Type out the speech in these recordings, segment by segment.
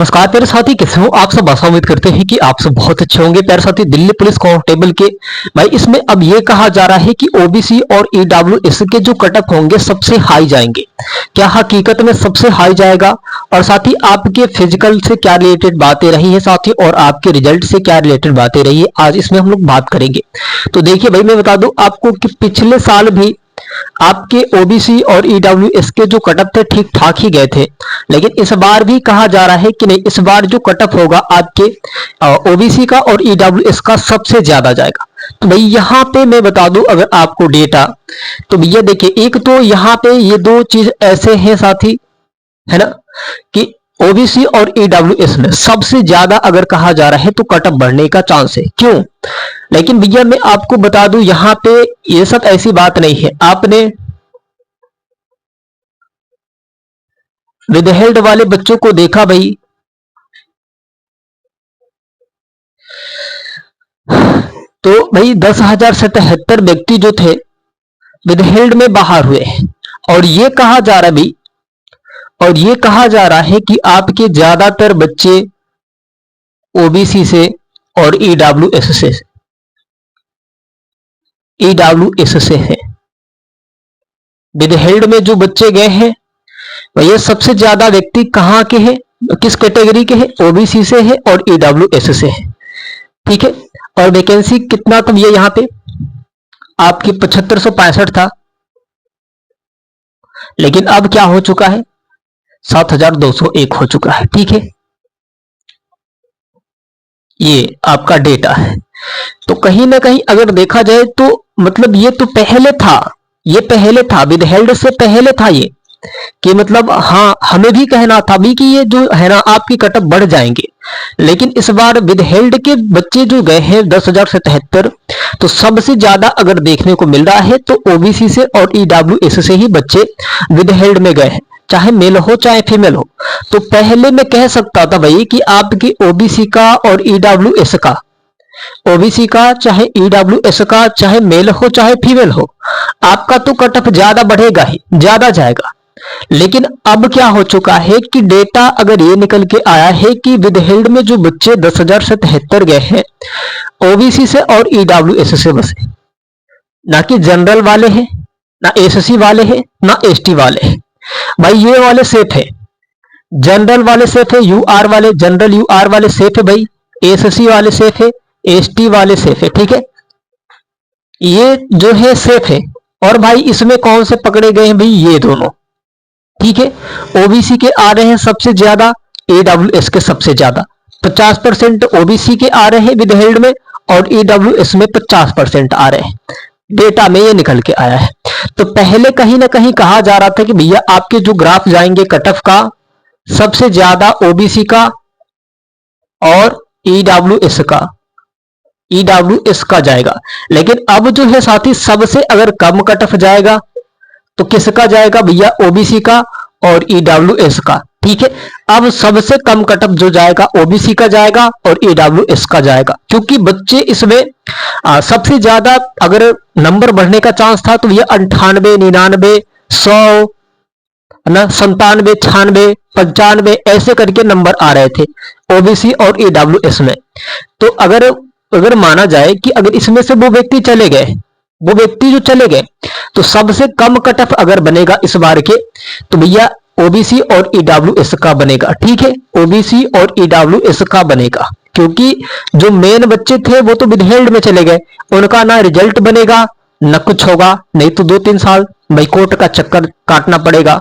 नमस्कार प्यारे साथी, कैसे हो आप सब। आशा उम्मीद करते हैं कि आप सब बहुत अच्छे होंगे। प्यारे साथी, दिल्ली पुलिस कांस्टेबल के भाई इसमें अब ये कहा जा रहा है कि ओबीसी और ईडब्ल्यूएस के जो कट ऑफ होंगे सबसे हाई जाएंगे। क्या हकीकत में सबसे हाई जाएगा? और साथ ही आपके फिजिकल से क्या रिलेटेड बातें रही है साथी, और आपके रिजल्ट से क्या रिलेटेड बातें रही है, आज इसमें हम लोग बात करेंगे। तो देखिए भाई, मैं बता दूं आपको कि पिछले साल भी आपके ओबीसी और ईडब्ल्यूएस के जो कट ऑफ थे ठीक ठाक ही गए थे, लेकिन इस बार भी कहा जा रहा है कि नहीं, इस बार जो कट ऑफ होगा आपके ओबीसी का और ईडब्ल्यूएस का सबसे ज्यादा जाएगा। तो भाई यहाँ पे मैं बता दूं अगर आपको डेटा, तो भैया देखिए, एक तो यहाँ पे ये दो चीज ऐसे हैं साथी, है ना, कि ओबीसी और ईडब्ल्यूएस में सबसे ज्यादा अगर कहा जा रहा है तो कट ऑफ बढ़ने का चांस है। क्यों? लेकिन भैया मैं आपको बता दूं यहां पे ये सब ऐसी बात नहीं है। आपने विदहेल्ड वाले बच्चों को देखा भाई, तो भाई 10,077 व्यक्ति जो थे विदहेल्ड में बाहर हुए। और ये कहा जा रहा है भाई, और ये कहा जा रहा है कि आपके ज्यादातर बच्चे ओबीसी से और ईडब्ल्यूएस से हैं। विदहेल्ड में जो बच्चे गए हैं ये सबसे ज्यादा व्यक्ति कहां के हैं, किस कैटेगरी के हैं? ओबीसी से है और ईडब्ल्यूएस से है। ठीक है। और वैकेंसी कितना था ये यहाँ पे आपकी 7565 था, लेकिन अब क्या हो चुका है, 7201 हो चुका है। ठीक है, ये आपका डेटा है। तो कहीं ना कहीं अगर देखा जाए तो मतलब ये तो पहले था, ये पहले था, विदहेल्ड से पहले था ये, कि मतलब हाँ हमें भी कहना था भी कि ये जो है ना आपकी कटअप बढ़ जाएंगे। लेकिन इस बार विदहेल्ड के बच्चे जो गए हैं 10,077, तो सबसे ज्यादा अगर देखने को मिल रहा है तो ओबीसी से और ईडब्ल्यूएस से ही बच्चे विदहेल्ड में गए हैं, चाहे मेल हो चाहे फीमेल हो। तो पहले मैं कह सकता था भाई कि आपकी ओबीसी का और ईडब्ल्यूएस का, ओबीसी का चाहे ईडब्ल्यूएस का, चाहे मेल हो चाहे फीमेल हो, आपका तो कट ऑफ ज्यादा बढ़ेगा ही, ज्यादा जाएगा। लेकिन अब क्या हो चुका है कि डेटा अगर ये निकल के आया है कि विदहेल्ड में जो बच्चे 10,077 गए हैं ओबीसी से और ईडब्ल्यूएस से बसे, ना कि जनरल वाले हैं, ना एससी वाले हैं, ना एसटी वाले हैं। भाई ये वाले सेफ है, जनरल वाले सेफ है, यूआर वाले, जनरल यूआर वाले सेफ है भाई, एससी वाले सेफ है, एसटी वाले सेफ है। ठीक है, ये जो है सेफ है। और भाई इसमें कौन से पकड़े गए हैं भाई? ये दोनों। ठीक है, ओबीसी के आ रहे हैं सबसे ज्यादा, ईडब्ल्यूएस के सबसे ज्यादा, 50% ओबीसी के आ रहे हैं विदहेल्ड में और ईडब्ल्यूएस में 50% आ रहे हैं। डेटा में ये निकल के आया है। तो पहले कहीं ना कहीं कहा जा रहा था कि भैया आपके जो ग्राफ जाएंगे कट ऑफ का, सबसे ज्यादा ओबीसी का और ईडब्ल्यूएस का जाएगा। लेकिन अब जो है साथी, सबसे अगर कम कट ऑफ जाएगा तो किसका जाएगा भैया? ओबीसी का और ईडब्ल्यूएस का। ठीक है, अब सबसे कम कट ऑफ जो जाएगा ओबीसी का जाएगा और ईडब्ल्यूएस का जाएगा, क्योंकि बच्चे इसमें सबसे ज्यादा अगर नंबर बढ़ने का चांस था तो ये 98, 99, 100 ना, 97, 96, 95 ऐसे करके नंबर आ रहे थे ओबीसी और ईडब्ल्यूएस में। तो अगर माना जाए कि अगर इसमें से वो व्यक्ति चले गए, वो व्यक्ति जो चले गए, तो सबसे कम कट ऑफ अगर बनेगा इस बार के, तो भैया ओबीसी और ईडब्ल्यूएस का बनेगा। ठीक है, ओबीसी और ईडब्ल्यूएस का बनेगा, क्योंकि जो मेन बच्चे थे वो तो विदहेल्ड में चले गए, उनका ना रिजल्ट बनेगा न कुछ होगा, नहीं तो 2-3 साल भाई कोर्ट का चक्कर काटना पड़ेगा।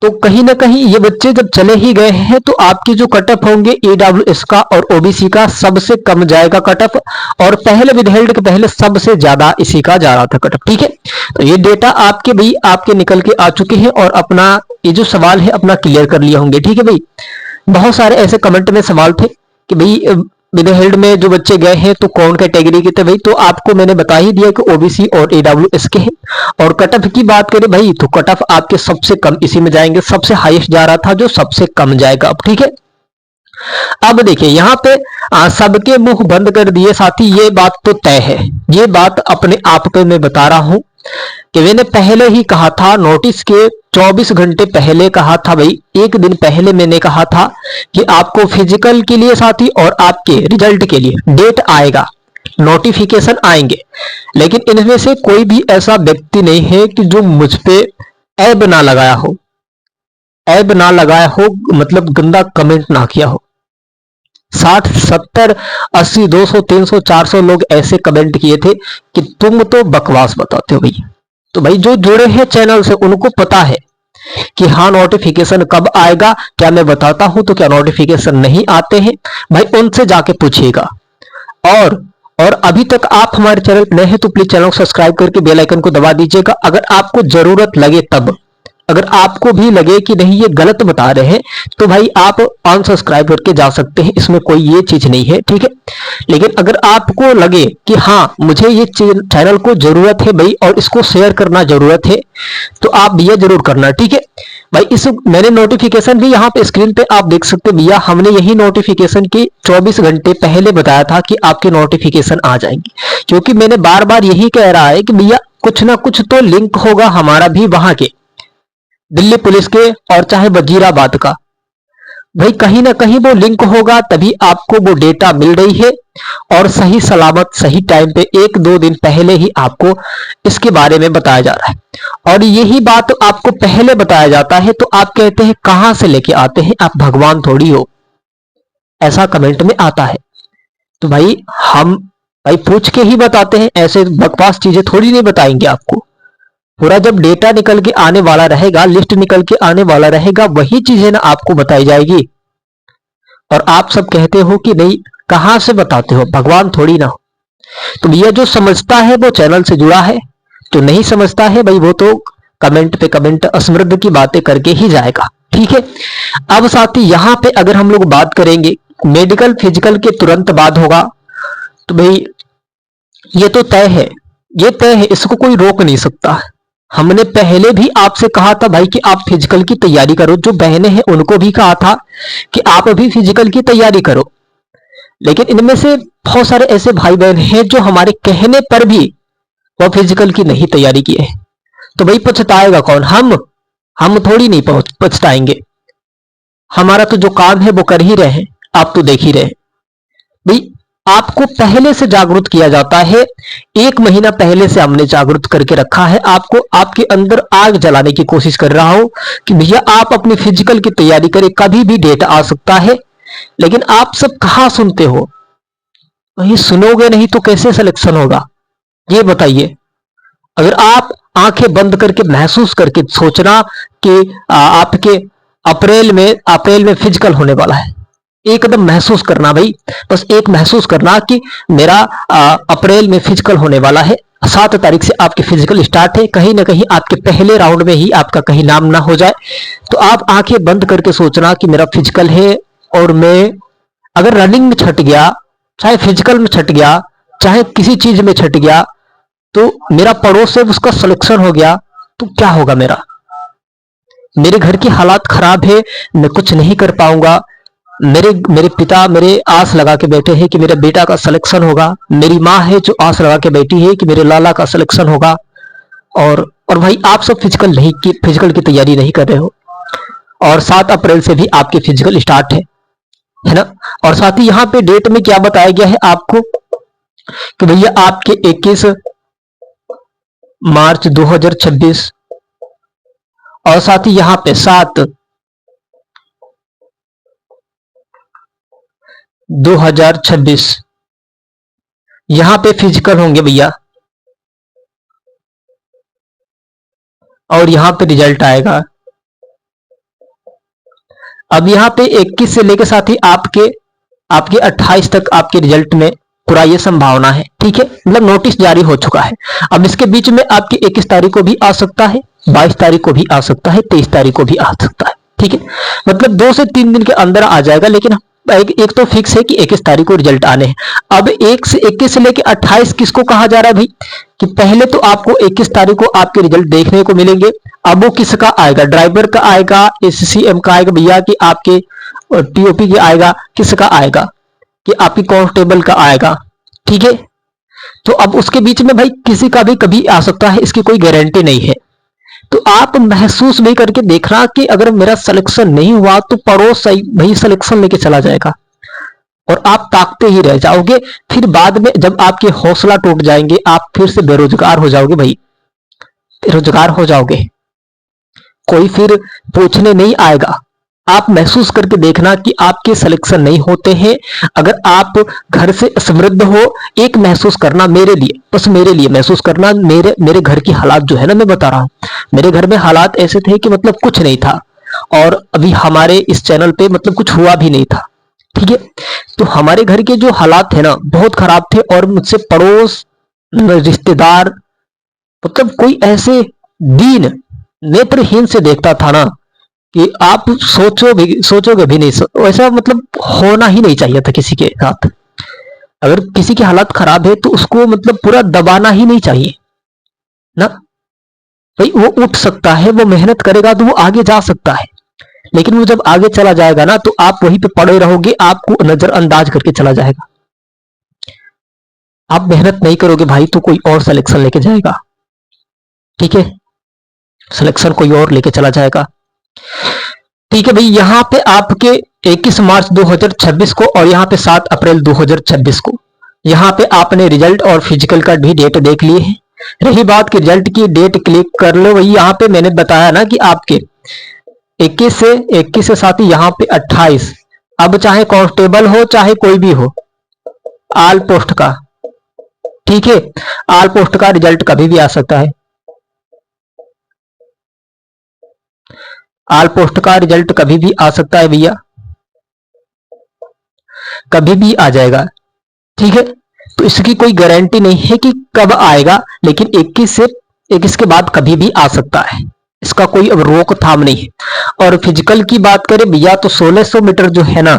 तो कहीं ना कहीं ये बच्चे जब चले ही गए हैं तो आपके जो कट ऑफ होंगे ईडब्ल्यूएस का और ओबीसी का सबसे कम जाएगा कट ऑफ, और पहले विदहेल्ड के पहले सबसे ज्यादा इसी का जा रहा था कट ऑफ। ठीक है, तो ये डेटा आपके भाई आपके निकल के आ चुके हैं और अपना ये जो सवाल है अपना क्लियर कर लिए होंगे। ठीक है भाई, बहुत सारे ऐसे कमेंट में सवाल थे कि भाई विदहेल्ड में जो बच्चे गए हैं तो कौन कैटेगरी के थे भाई, तो आपको मैंने बता ही दिया कि ओबीसी और ईडब्ल्यूएस के हैं। और कट ऑफ की बात करें भाई तो कट ऑफ आपके सबसे कम इसी में जाएंगे, सबसे हाईएस्ट जा रहा था जो सबसे कम जाएगा अब। ठीक है, अब देखिए यहाँ पे सबके मुंह बंद कर दिए साथी, ये बात तो तय है, ये बात अपने आप पे मैं बता रहा हूं कि मैंने पहले ही कहा था नोटिस के 24 घंटे पहले कहा था भाई, एक दिन पहले मैंने कहा था कि आपको फिजिकल के लिए साथी और आपके रिजल्ट के लिए डेट आएगा, नोटिफिकेशन आएंगे। लेकिन इनमें से कोई भी ऐसा व्यक्ति नहीं है कि जो मुझ पे ऐब ना लगाया हो, ऐब ना लगाया हो मतलब गंदा कमेंट ना किया हो। 60, 70, 80, 200, 300, 400 लोग ऐसे कमेंट किए थे कि तुम तो बकवास बताते हो भैया। तो भाई जो जुड़े हैं चैनल से उनको पता है कि हाँ नोटिफिकेशन कब आएगा, क्या मैं बताता हूं तो क्या नोटिफिकेशन नहीं आते हैं, भाई उनसे जाके पूछिएगा। और अभी तक आप हमारे चैनल नए हैं तो प्लीज चैनल को सब्सक्राइब करके बेल आइकन को दबा दीजिएगा। अगर आपको जरूरत लगे तब, अगर आपको भी लगे कि नहीं ये गलत बता रहे हैं तो भाई आप अनसब्सक्राइब करके जा सकते हैं, इसमें कोई ये चीज नहीं है, ठीक है। लेकिन अगर आपको लगे कि हाँ मुझे ये चैनल को जरूरत है भाई और इसको शेयर करना जरूरत है तो आप भैया जरूर करना, ठीक है भाई। इस मैंने नोटिफिकेशन भी यहाँ पे स्क्रीन पे आप देख सकते भैया, हमने यही नोटिफिकेशन के 24 घंटे पहले बताया था कि आपके नोटिफिकेशन आ जाएंगे, क्योंकि मैंने बार बार यही कह रहा है कि भैया कुछ ना कुछ तो लिंक होगा हमारा भी वहां के दिल्ली पुलिस के और चाहे वजीराबाद का, भाई कहीं ना कहीं वो लिंक होगा, तभी आपको वो डेटा मिल रही है। और सही सलामत सही टाइम पे 1-2 दिन पहले ही आपको इसके बारे में बताया जा रहा है। और यही बात आपको पहले बताया जाता है तो आप कहते हैं कहां से लेके आते हैं, आप भगवान थोड़ी हो, ऐसा कमेंट में आता है। तो भाई हम भाई पूछ के ही बताते हैं, ऐसे बकवास चीजें थोड़ी नहीं बताएंगे आपको। पूरा जब डेटा निकल के आने वाला रहेगा, लिस्ट निकल के आने वाला रहेगा, वही चीजें ना आपको बताई जाएगी। और आप सब कहते हो कि नहीं, कहां से बताते हो, भगवान थोड़ी ना हो। तो भैया जो समझता है वो चैनल से जुड़ा है, तो नहीं समझता है भाई वो तो कमेंट पे कमेंट असमृद्ध की बातें करके ही जाएगा, ठीक है। अब साथी यहां पे अगर हम लोग बात करेंगे मेडिकल फिजिकल के तुरंत बाद होगा, तो भाई ये तो तय है, ये तय है, इसको कोई रोक नहीं सकता। हमने पहले भी आपसे कहा था भाई कि आप फिजिकल की तैयारी करो, जो बहनें हैं उनको भी कहा था कि आप अभी फिजिकल की तैयारी करो। लेकिन इनमें से बहुत सारे ऐसे भाई बहन हैं जो हमारे कहने पर भी वो फिजिकल की नहीं तैयारी किए। तो भाई पछताएगा कौन, हम थोड़ी नहीं पछताएंगे। हमारा तो जो काम है वो कर ही रहे हैं, आप तो देख ही रहे हैं भाई। आपको पहले से जागरूक किया जाता है, 1 महीना पहले से हमने जागरूक करके रखा है आपको, आपके अंदर आग जलाने की कोशिश कर रहा हूं कि भैया आप अपनी फिजिकल की तैयारी करें, कभी भी डेट आ सकता है। लेकिन आप सब कहां सुनते हो, वही सुनोगे नहीं तो कैसे सिलेक्शन होगा, ये बताइए। अगर आप आंखें बंद करके महसूस करके सोचना कि आपके अप्रैल में फिजिकल होने वाला है, एकदम महसूस करना भाई, बस एक महसूस करना कि मेरा अप्रैल में फिजिकल होने वाला है, 7 तारीख से आपके फिजिकल स्टार्ट है, कहीं ना कहीं आपके पहले राउंड में ही आपका कहीं नाम ना हो जाए। तो आप आंखें बंद करके सोचना कि मेरा फिजिकल है, और मैं अगर रनिंग में छट गया, चाहे फिजिकल में छट गया, चाहे किसी चीज में छट गया, तो मेरा पड़ोस से उसका सिलेक्शन हो गया तो क्या होगा मेरे घर की हालात खराब है, मैं कुछ नहीं कर पाऊंगा। मेरे पिता मेरे आस लगा के बैठे हैं कि मेरे बेटा का सिलेक्शन होगा, मेरी माँ है जो आस लगा के बैठी है कि मेरे लाला का सिलेक्शन होगा। और भाई आप सब फिजिकल की तैयारी नहीं कर रहे हो, और 7 अप्रैल से भी आपके फिजिकल स्टार्ट है ना। और साथ ही यहाँ पे डेट में क्या बताया गया है आपको कि भैया आपके 21 मार्च 2026, और साथ ही यहाँ पे 7/2026 यहां पे फिजिकल होंगे भैया, और यहां पे रिजल्ट आएगा। अब यहां पे 21 से लेकर साथ ही आपके 28 तक आपके रिजल्ट में पूरा ये संभावना है, ठीक है, मतलब नोटिस जारी हो चुका है। अब इसके बीच में आपकी 21 तारीख को भी आ सकता है, 22 तारीख को भी आ सकता है, 23 तारीख को भी आ सकता है, ठीक है, मतलब 2 से 3 दिन के अंदर आ जाएगा। लेकिन एक तो फिक्स है कि 21 तारीख को रिजल्ट आने हैं। अब 21 से लेकर 28 किसको कहा जा रहा है भाई, कि पहले तो आपको 21 तारीख को आपके रिजल्ट देखने को मिलेंगे। अब वो किसका आएगा, ड्राइवर का आएगा, एससीएम का आएगा भैया, कि आपके टीओपी के आएगा, किसका आएगा, कि आपकी कांस्टेबल का आएगा, ठीक है। तो अब उसके बीच में भाई किसी का भी कभी आ सकता है, इसकी कोई गारंटी नहीं है। तो आप महसूस भी करके देखना कि अगर मेरा सिलेक्शन नहीं हुआ तो पड़ोस भाई सिलेक्शन लेके चला जाएगा और आप ताकते ही रह जाओगे। फिर बाद में जब आपके हौसला टूट जाएंगे, आप फिर से बेरोजगार हो जाओगे भाई, बेरोजगार हो जाओगे, कोई फिर पूछने नहीं आएगा। आप महसूस करके देखना कि आपके सिलेक्शन नहीं होते हैं, अगर आप घर से समृद्ध हो, एक महसूस करना मेरे लिए, बस मेरे लिए महसूस करना, मेरे घर की हालात जो है ना, मैं बता रहा हूं, मेरे घर में हालात ऐसे थे कि मतलब कुछ नहीं था, और अभी हमारे इस चैनल पे मतलब कुछ हुआ भी नहीं था, ठीक है। तो हमारे घर के जो हालात थे ना बहुत खराब थे, और मुझसे पड़ोस, रिश्तेदार, मतलब कोई ऐसे दीन नेत्रहीन से देखता था ना कि आप सोचोगे भी नहीं, वैसा मतलब होना ही नहीं चाहिए था किसी के साथ। अगर किसी की हालत खराब है तो उसको मतलब पूरा दबाना ही नहीं चाहिए ना भाई। वो उठ सकता है, वो मेहनत करेगा तो वो आगे जा सकता है, लेकिन वो जब आगे चला जाएगा ना तो आप वहीं पे पड़े रहोगे, आपको नजरअंदाज करके चला जाएगा। आप मेहनत नहीं करोगे भाई तो कोई और सिलेक्शन लेके जाएगा, ठीक है, सिलेक्शन कोई और लेके चला जाएगा, ठीक है भाई। यहाँ पे आपके 21 मार्च 2026 को और यहाँ पे 7 अप्रैल 2026 को यहाँ पे आपने रिजल्ट और फिजिकल का भी डेट देख लिए हैं। रही बात कि रिजल्ट की डेट क्लिक कर लो, वही यहाँ पे मैंने बताया ना कि आपके 21 से साथ ही यहाँ पे 28, अब चाहे कांस्टेबल हो चाहे कोई भी हो, आल पोस्ट का, ठीक है, आल पोस्ट का रिजल्ट कभी भी आ सकता है, आल पोस्ट का रिजल्ट कभी भी आ सकता है भैया, कभी भी आ जाएगा, ठीक है। तो इसकी कोई गारंटी नहीं है कि कब आएगा, लेकिन 21 के बाद कभी भी आ सकता है, इसका कोई अब रोकथाम नहीं है। और फिजिकल की बात करें भैया तो 1600 मीटर जो है ना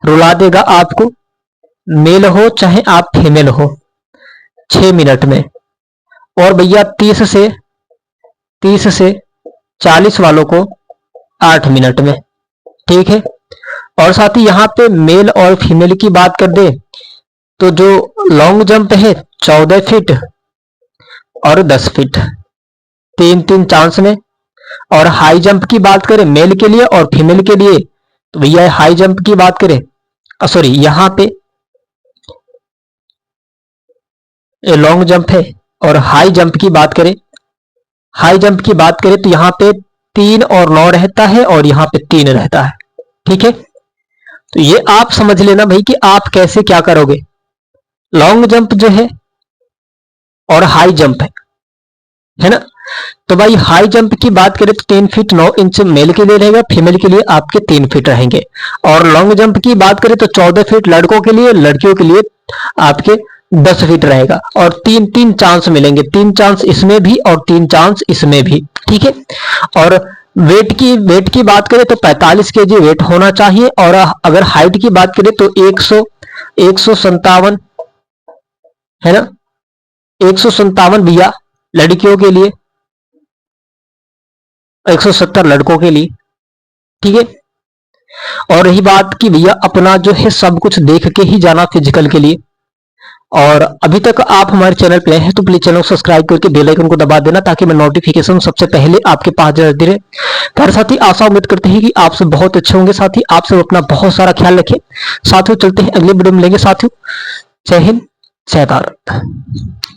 रुला देगा आपको, मेल हो चाहे आप फीमेल हो, 6 मिनट में। और भैया 30 से 40 वालों को 8 मिनट में, ठीक है। और साथ ही यहाँ पे मेल और फीमेल की बात कर दे तो जो लॉन्ग जंप है 14 फीट और 10 फीट, 3 चांस में। और हाई जंप की बात करें मेल के लिए और फीमेल के लिए तो भैया हाई जंप की बात करें, सॉरी यहाँ पे लॉन्ग जंप है, और हाई जंप की बात करें, हाई जंप की बात करें तो यहाँ पे 3 और 9 रहता है और यहाँ पे 3 रहता है, ठीक है। तो ये आप समझ लेना भाई कि आप कैसे क्या करोगे, लॉन्ग जंप जो है और हाई जंप है ना। तो भाई हाई जंप की बात करें तो 3 फीट 9 इंच मेल के लिए रहेगा, फीमेल के लिए आपके 3 फीट रहेंगे। और लॉन्ग जंप की बात करें तो 14 फीट लड़कों के लिए, लड़कियों के लिए आपके 10 फीट रहेगा। और 3 चांस मिलेंगे, 3 चांस इसमें भी और 3 चांस इसमें भी, ठीक है। और वेट की बात करें तो 45 केजी वेट होना चाहिए। और अगर हाइट की बात करें तो 157 है ना, 157 भैया लड़कियों के लिए, 170 लड़कों के लिए, ठीक है। और रही बात कि भैया अपना जो है सब कुछ देख के ही जाना फिजिकल के लिए। और अभी तक आप हमारे चैनल पे हैं तो प्लीज चैनल को सब्सक्राइब करके बेल आइकन को दबा देना ताकि मैं नोटिफिकेशन सबसे पहले आपके पास जाती रहे। हमारे साथी आशा उम्मीद करते हैं कि आप सब बहुत अच्छे होंगे, साथी आप सब अपना बहुत सारा ख्याल रखें। साथियों चलते हैं अगले वीडियो में, मिलेंगे साथियों, जय हिंद जय भारत।